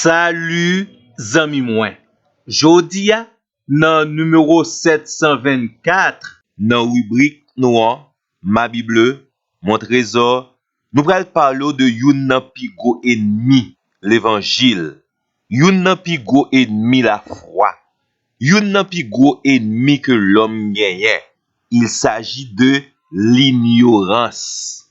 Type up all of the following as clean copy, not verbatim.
Salut zami mwen. Jodi a nan numéro 724 nan rubrik nou an Ma Bible, Mon Trésor, nou pral parlo de yon nan pi gros ennemi, l'évangile. Yon nan pi gros ennemi la foi. Yon nan pi gros ennemi que l'homme genyen. Il s'agit de l'ignorance.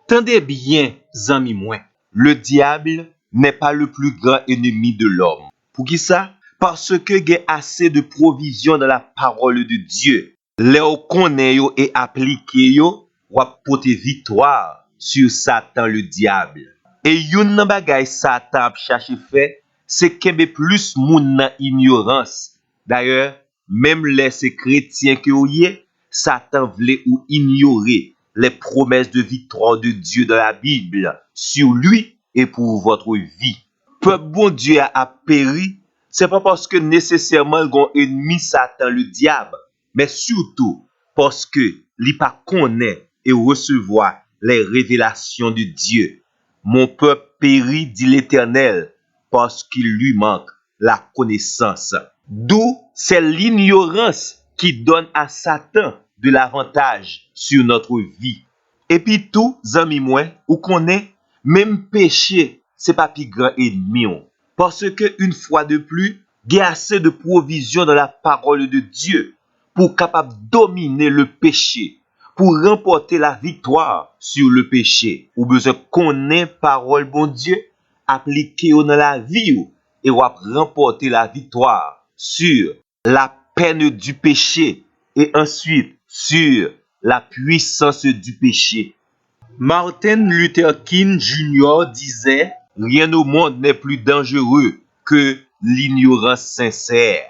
Tendez bien, zami mwen. Le diable n'est pas le plus grand ennemi de l'homme. Pour qui ça? Parce que il y a assez de provisions dans la parole de Dieu. Les connaît yo et appliqué yo, ou porter victoire sur Satan le diable. Et yon nan bagay Satan ap cherche fait, c'est kembe plus moun nan ignorance. D'ailleurs, même les chrétiens que ou yé, Satan voulait ou ignorer les promesses de victoire de Dieu dans la Bible sur lui et pour votre vie. Peuple bon Dieu a péri, c'est pas parce que nécessairement il y a un ennemi Satan le diable, mais surtout parce que il pas connaît et recevoir les révélations de Dieu. Mon peuple périt, dit l'Éternel, parce qu'il lui manque la connaissance. D'où c'est l'ignorance qui donne à Satan de l'avantage sur notre vie. Et puis tout, zami mwen, ou connaît, même péché, c'est pas plus grand ennemi. Parce que une fois de plus, il y a assez de provisions dans la parole de Dieu pour capable dominer le péché, pour remporter la victoire sur le péché. Ou besoin connaître parole bon Dieu, appliquer dans la vie et remporter la victoire sur la peine du péché et ensuite sur la puissance du péché. Martin Luther King Jr. disait, rien au monde n'est plus dangereux que l'ignorance sincère.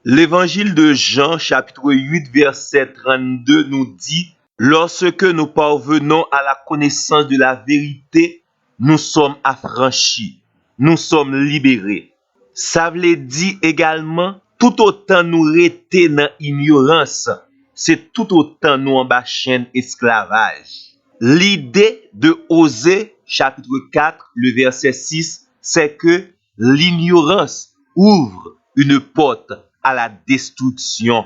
L'évangile de Jean, chapitre 8, verset 32 nous dit, lorsque nous parvenons à la connaissance de la vérité, nous sommes affranchis, nous sommes libérés. Ça veut dire également, tout autant nous rester dans l'ignorance, c'est tout autant nous en bas chaîne esclavage. L'idée de Osée, chapitre 4, le verset 6, c'est que l'ignorance ouvre une porte à la destruction.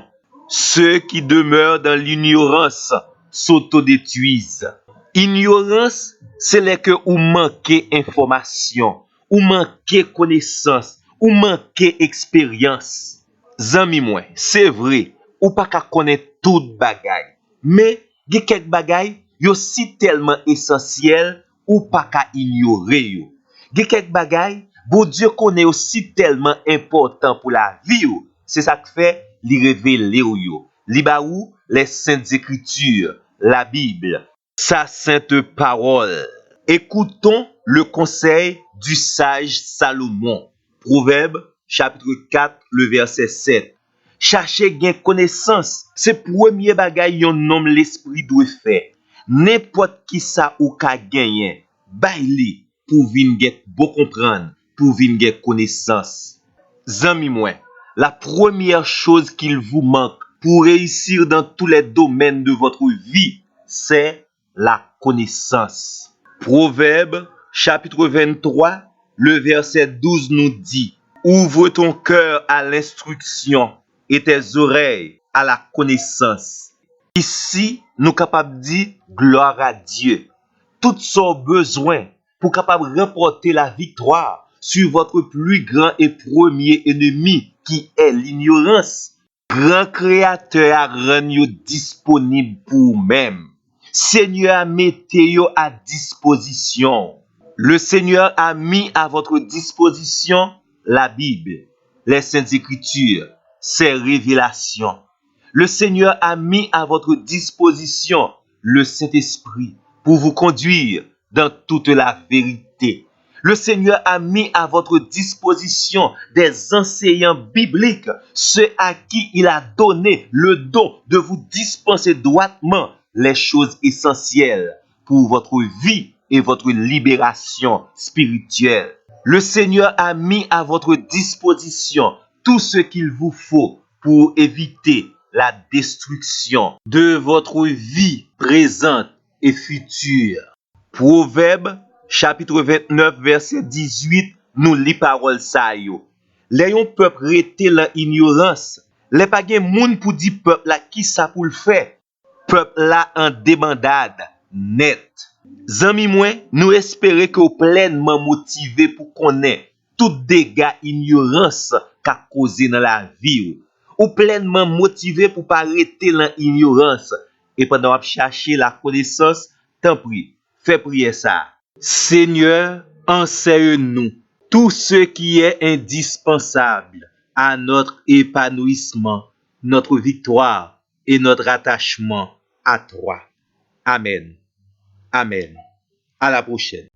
Ceux qui demeurent dans l'ignorance s'autodétruisent. Ignorance, c'est là que ou manquez information, ou manquez connaissance, ou manquez expérience. Zami mwen, c'est vrai, ou pas qu'à connaître tout bagay, mais il y a quelques bagay yo si tellement essentiel ou pas qu'à ignorer yo. Il y a quelques bagay, bon Dieu connaît aussi tellement important pour la vie yo. C'est ça que fait li révéler yo. Li ba ou les saintes écritures, la Bible, sa sainte parole. Écoutons le conseil du sage Salomon. Proverbe chapitre 4, le verset 7. Chercher gain connaissance, c'est premier bagay yon homme l'esprit doit faire. N'importe qui ça ou ka gagner, baili pour vin get bon comprendre, pour vin get connaissance. Zami mwen, la première chose qu'il vous manque pour réussir dans tous les domaines de votre vie, c'est la connaissance. Proverbe chapitre 23, le verset 12 nous dit, ouvre ton cœur à l'instruction et tes oreilles à la connaissance. Ici, nous capables de dire gloire à Dieu. Tout son besoin pour capable remporter la victoire sur votre plus grand et premier ennemi qui est l'ignorance. Grand créateur a rendu disponible pour vous-même. Seigneur a mis à disposition. Le Seigneur a mis à votre disposition la Bible, les Saintes Écritures, ses révélations. Le Seigneur a mis à votre disposition le Saint-Esprit pour vous conduire dans toute la vérité. Le Seigneur a mis à votre disposition des enseignants bibliques, ceux à qui il a donné le don de vous dispenser droitement les choses essentielles pour votre vie et votre libération spirituelle. Le Seigneur a mis à votre disposition tout ce qu'il vous faut pour éviter la destruction de votre vie présente et future. Proverbe chapitre 29 verset 18 nous li parole sa yo. Les yon peuple rete dans ignorance. Les pa gen moun pour di peuple la qui ça pour le faire. Peuple là en débandade net. Zami mwen, nous espérer que vous pleinement motivé pour connaître tout dégâts ignorance qu'a causé dans la vie ou pleinement motivé pour pas rester dans ignorance et pendant à chercher la connaissance, tant pis, fais prier ça. Seigneur, enseigne-nous tout ce qui est indispensable à notre épanouissement, notre victoire et notre attachement à toi. Amen. Amen. À la prochaine.